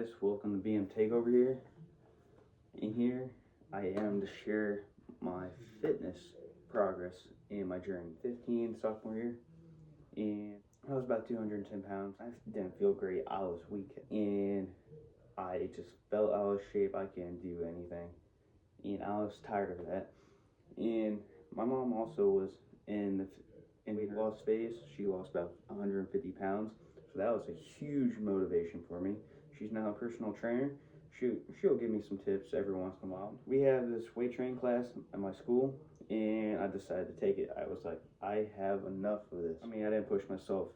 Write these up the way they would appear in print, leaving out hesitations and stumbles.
guys, welcome to BM Takeover here. And here I am to share my fitness progress in my journey. 15 sophomore year, and I was about 210 pounds. I didn't feel great. I was weak, and I just felt out of shape. I couldn't do anything, and I was tired of that. And my mom also was in the weight loss phase. She lost about 150 pounds. So that was a huge motivation for me. She's now a personal trainer. She'll give me some tips every once in a while. We have this weight training class at my school, and I decided to take it. I was like, I have enough of this. I mean, I didn't push myself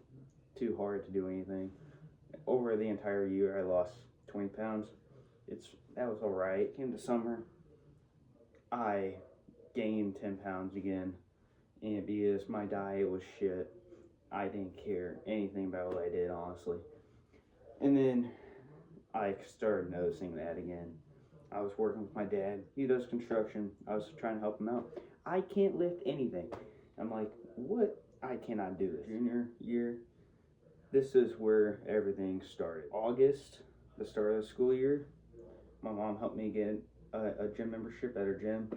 too hard to do anything. Over the entire year, I lost 20 pounds. That was all right. Came to summer, I gained 10 pounds again, and because my diet was shit, I didn't care anything about what I did, honestly. And then I started noticing that again. I was working with my dad. He does construction. I was trying to help him out. I can't lift anything. I'm like, what? I cannot do this. Junior year, this is where everything started. August, the start of the school year, my mom helped me get a gym membership at her gym,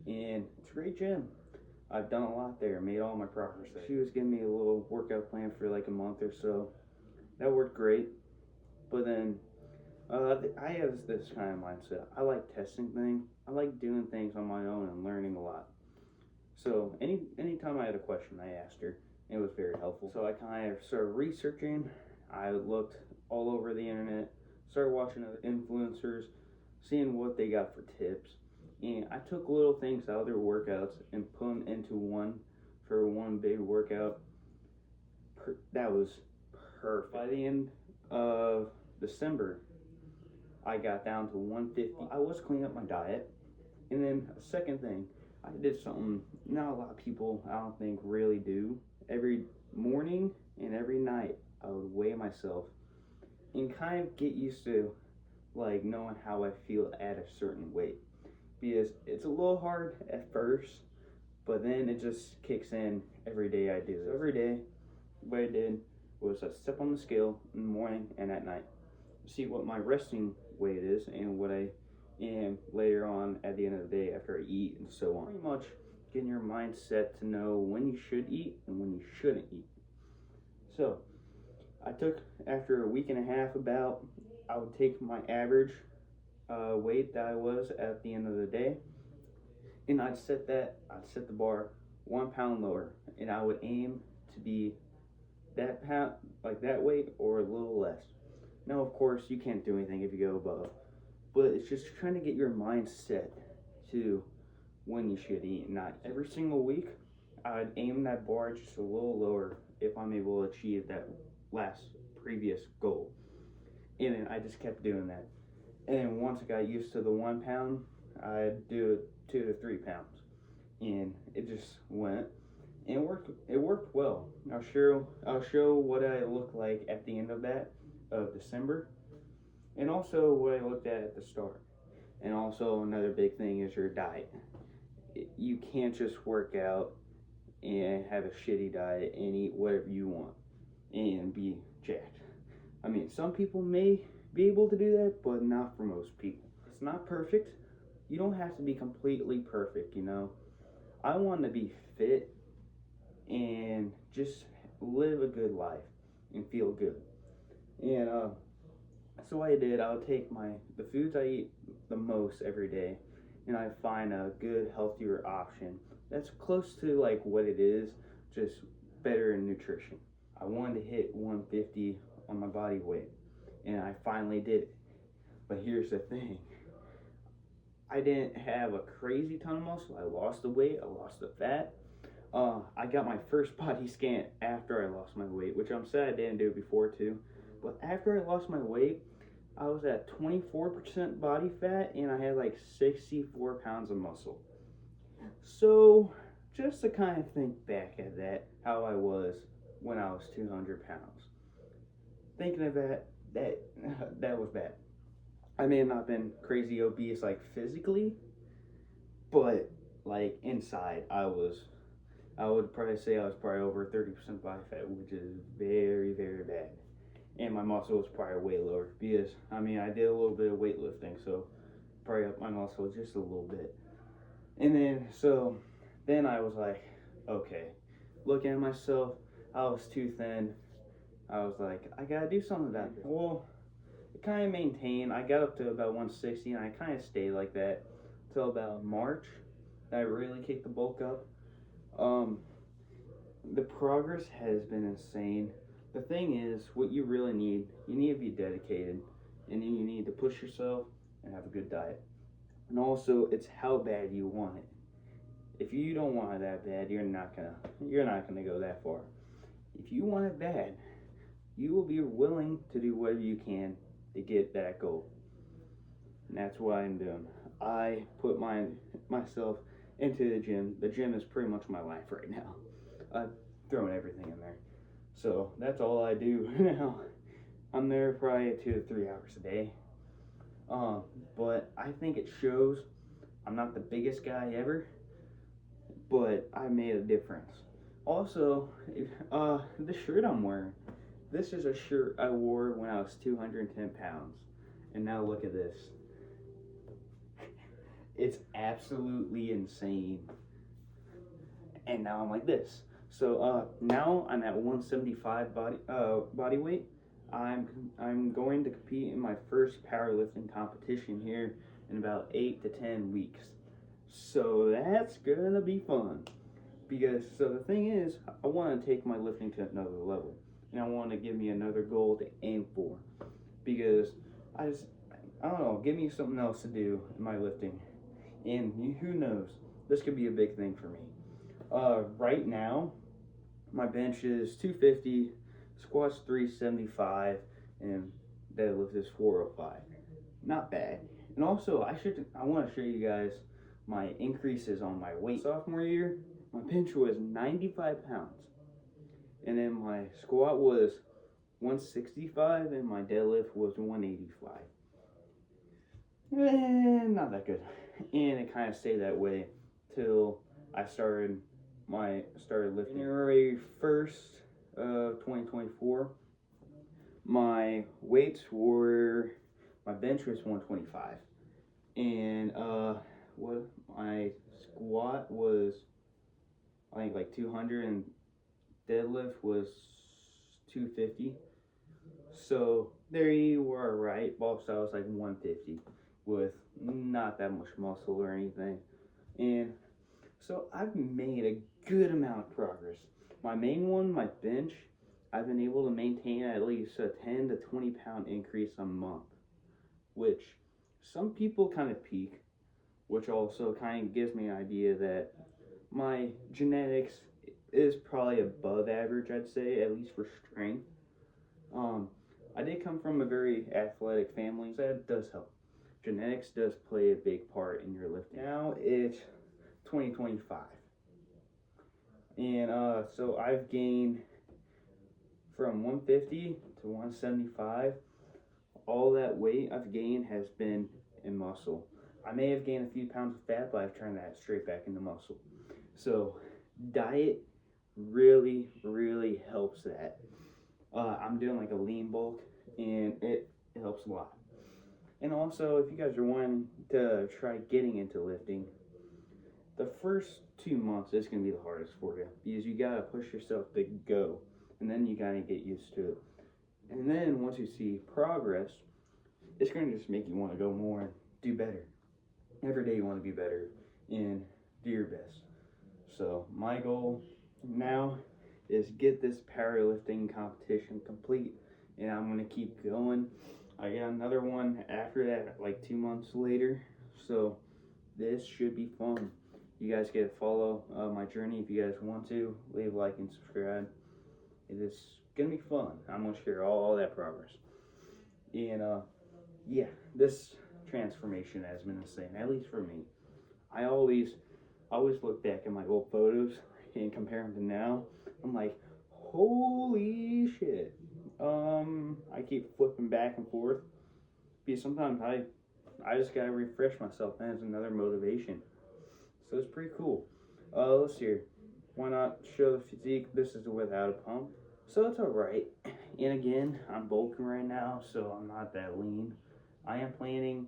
and it's a great gym. I've done a lot there, made all my progress there. She was giving me a little workout plan for like a month or so. That worked great. But then I have this kind of mindset. I like testing things. I like doing things on my own and learning a lot. So anytime I had a question, I asked her. It was very helpful. So I kind of started researching. I looked all over the internet, started watching other influencers, seeing what they got for tips. And I took little things out of their workouts and put them into one for one big workout. That was perfect. By the end of December, I got down to 150. I was cleaning up my diet. And then a second thing, I did something not a lot of people, I don't think, really do. Every morning and every night, I would weigh myself and kind of get used to like knowing how I feel at a certain weight. Because it's a little hard at first, but then it just kicks in every day I do this. So every day, what I did was I step on the scale in the morning and at night, see what my resting weight is and what I am later on at the end of the day after I eat and so on. Pretty much getting your mindset to know when you should eat and when you shouldn't eat. So I took, after a week and a half about, I would take my average weight that I was at the end of the day, and I'd set the bar 1 pound lower, and I would aim to be that pound, like that weight or a little less. Now of course you can't do anything if you go above, but it's just trying to get your mind set to when you should eat. Not every single week I'd aim that bar just a little lower if I'm able to achieve that previous goal, and then I just kept doing that. And then once I got used to the 1 pound, I'd do it 2 to 3 pounds, and it just went. And it worked well. I'll show what I look like at the end of December, and also what I looked at the start. And also another big thing is your diet. You can't just work out and have a shitty diet and eat whatever you want and be jacked. I mean, some people may be able to do that, but not for most people. It's not perfect. You don't have to be completely perfect, you know. I want to be fit and just live a good life and feel good. And so what I did, I would take the foods I eat the most every day, and I find a good, healthier option that's close to like what it is, just better in nutrition. I wanted to hit 150 on my body weight, and I finally did it. But here's the thing. I didn't have a crazy ton of muscle. I lost the weight, I lost the fat. I got my first body scan after I lost my weight, which I'm sad I didn't do before too. But after I lost my weight, I was at 24% body fat, and I had like 64 pounds of muscle. So just to kind of think back at that, how I was when I was 200 pounds. Thinking of that was bad. I may have not been crazy obese like physically, but like inside I would probably say I was probably over 30% body fat, which is very, very bad. and my muscle was probably way lower because I mean I did a little bit of weightlifting, so probably up my muscle just a little bit. And then I was like, okay, looking at myself, I was too thin. I was like, I gotta do something about it. Well, it kind of maintained. I got up to about 160, and I kind of stayed like that till about March. I really kicked the bulk up. The progress has been insane. The thing is, what you really need, you need to be dedicated, and you need to push yourself and have a good diet. And also, it's how bad you want it. If you don't want it that bad, you're not gonna go that far. If you want it bad, you will be willing to do whatever you can to get that goal. And that's what I'm doing. I put myself into the gym. The gym is pretty much my life right now. I've thrown everything in there. So that's all I do now. I'm there probably 2 to 3 hours a day. But I think it shows. I'm not the biggest guy ever, but I made a difference. Also, the shirt I'm wearing. This is a shirt I wore when I was 210 pounds. And now look at this. It's absolutely insane. And now I'm like this. So now I'm at 175 body weight. I'm going to compete in my first powerlifting competition here in about 8 to 10 weeks. So that's gonna be fun. So the thing is, I want to take my lifting to another level, and I want to give me another goal to aim for, because I don't know, give me something else to do in my lifting, and who knows, this could be a big thing for me. Right now, my bench is 250, squats 375, and deadlift is 405. Not bad. And also, I want to show you guys my increases on my weight. Sophomore year, my bench was 95 pounds, and then my squat was 165, and my deadlift was 185. Not that good. And it kind of stayed that way till I started lifting. January 1st of 2024, my weights were, my bench was 125, and what my squat was, I think like 200, and deadlift was 250. So there you were, right? Bob style was like 150 with not that much muscle or anything. And so I've made a good amount of progress. My main one, my bench, I've been able to maintain at least a 10 to 20 pound increase a month, which some people kind of peak, which also kind of gives me an idea that my genetics is probably above average, I'd say, at least for strength. I did come from a very athletic family, so that does help. Genetics does play a big part in your lifting. Now it's 2025, and so I've gained from 150 to 175. All that weight I've gained has been in muscle. I may have gained a few pounds of fat, but I've turned that straight back into muscle. So diet really, really helps that. I'm doing like a lean bulk, and it helps a lot. And also, if you guys are wanting to try getting into lifting, the first 2 months is going to be the hardest for you, because you got to push yourself to go, and then you got to get used to it. And then once you see progress, it's going to just make you want to go more and do better. Every day you want to be better and do your best. So my goal now is get this powerlifting competition complete, and I'm going to keep going. I got another one after that, like 2 months later, so this should be fun. You guys get to follow my journey if you guys want to. Leave a like and subscribe. It is going to be fun. I'm going to share all that progress. And yeah, this transformation has been insane, at least for me. I always look back at my old photos and compare them to now. I'm like, holy shit. I keep flipping back and forth because sometimes I just gotta refresh myself, and it's another motivation. So it's pretty cool. Let's see here. Why not show the physique? This is without a pump, so it's alright. And again, I'm bulking right now, so I'm not that lean. I am planning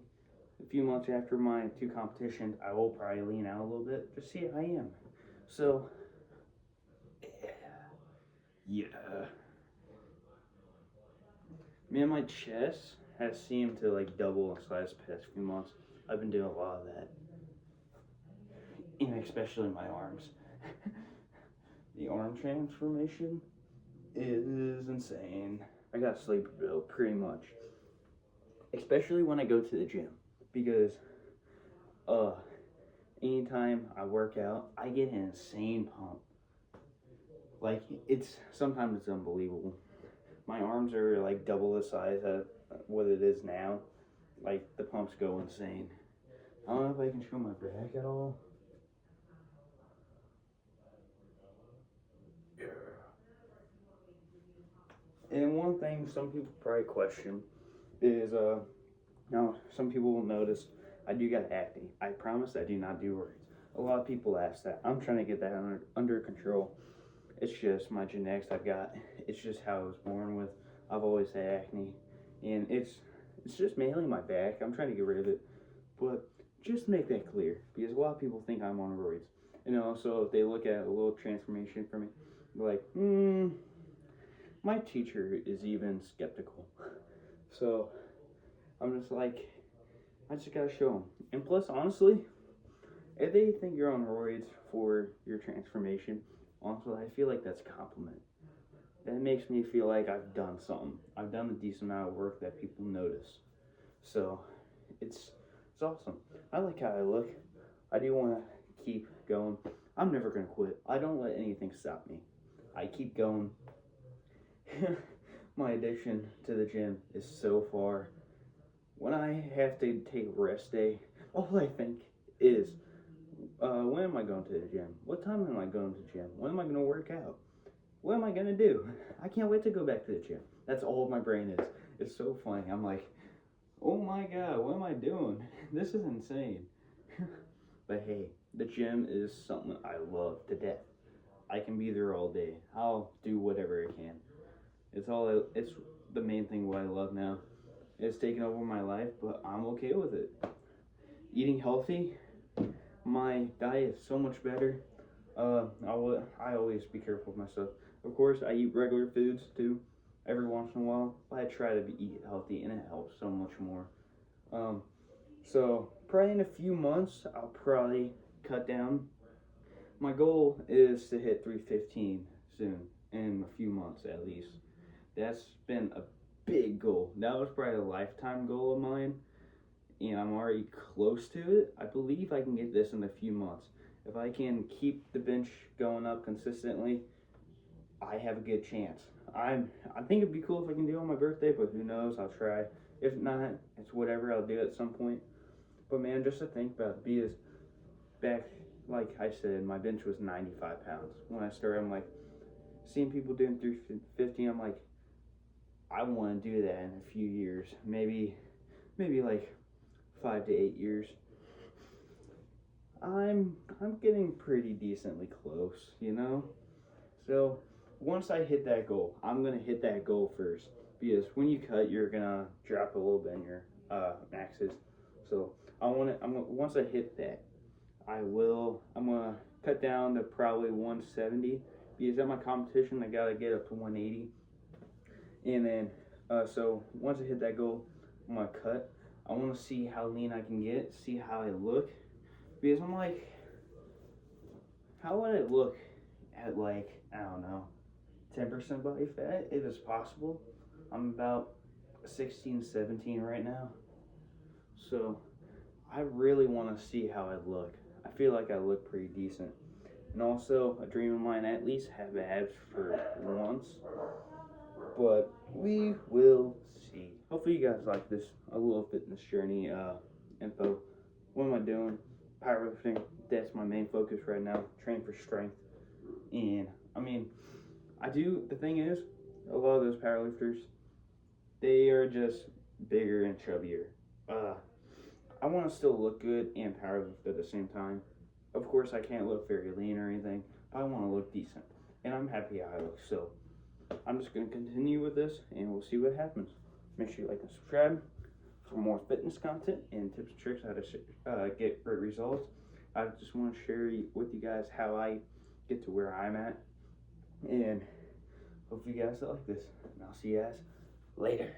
a few months after my 2 competitions, I will probably lean out a little bit, just see how I am. So, yeah. Man, my chest has seemed to like double in size the past few months. I've been doing a lot of that. And especially my arms. The arm transformation is insane. I got a sleeper build pretty much. Especially when I go to the gym. Because anytime I work out, I get an insane pump. Like sometimes it's unbelievable. My arms are like double the size of what it is now. Like the pumps go insane. I don't know if I can show my back at all. And one thing some people probably question is, now some people will notice I do got acne. I promise I do not do roids. A lot of people ask that. I'm trying to get that under control. It's just my genetics I've got. It's just how I was born with. I've always had acne, and it's just mainly my back. I'm trying to get rid of it, but just make that clear because a lot of people think I'm on roids. And also, if they look at a little transformation for me, they're like, my teacher is even skeptical. So I'm just like, I just gotta show them. And plus, honestly, if they think you're on roids for your transformation, honestly, I feel like that's a compliment. That makes me feel like I've done something. I've done a decent amount of work that people notice. So it's awesome. I like how I look. I do want to keep going. I'm never gonna quit. I don't let anything stop me. I keep going. My addiction to the gym is so far. When I have to take a rest day, all I think is, when am I going to the gym? What time am I going to the gym? When am I going to work out? What am I going to do? I can't wait to go back to the gym. That's all my brain is. It's so funny. I'm like, oh my God, what am I doing? This is insane. But hey, the gym is something I love to death. I can be there all day. I'll do whatever I can. It's the main thing what I love now. It's taken over my life, but I'm okay with it. Eating healthy, my diet is so much better. I always be careful with myself. Of course, I eat regular foods too, every once in a while. But I try to eat healthy, and it helps so much more. So probably in a few months, I'll probably cut down. My goal is to hit 315 soon, in a few months at least. That's been a big goal. That was probably a lifetime goal of mine, and I'm already close to it. I believe I can get this in a few months. If I can keep the bench going up consistently, I have a good chance. I think it'd be cool if I can do it on my birthday, but who knows? I'll try. If not, it's whatever. I'll do it at some point. But man, just to think about it, because back, like I said, my bench was 95 pounds. When I started, I'm like, seeing people doing 350, I'm like, I want to do that in a few years. Maybe like 5 to 8 years. I'm getting pretty decently close, So once I hit that goal, I'm gonna hit that goal first, because when you cut, you're gonna drop a little bit in your maxes. So once I hit that, I'm gonna cut down to probably 170, because at my competition I gotta get up to 180. And then so once I hit that goal, I'm gonna cut. I want to see how lean I can get, see how I look, because I'm like, how would I look at like, I don't know, 10% body fat if it's possible? I'm about 16, 17 right now. So I really want to see how I look. I feel like I look pretty decent. And also, a dream of mine, at least have abs for once. But we will see. Hopefully you guys like this, a little fitness journey info. What am I doing? Powerlifting. That's my main focus right now. Train for strength. And the thing is, a lot of those powerlifters, they are just bigger and chubbier. I want to still look good and powerlift at the same time. Of course, I can't look very lean or anything, but I want to look decent. And I'm happy how I look. So I'm just going to continue with this and we'll see what happens. Make sure you like and subscribe for more fitness content and tips and tricks how to get great results. I just want to share with you guys how I get to where I'm at, and hope you guys like this. And I'll see you guys later.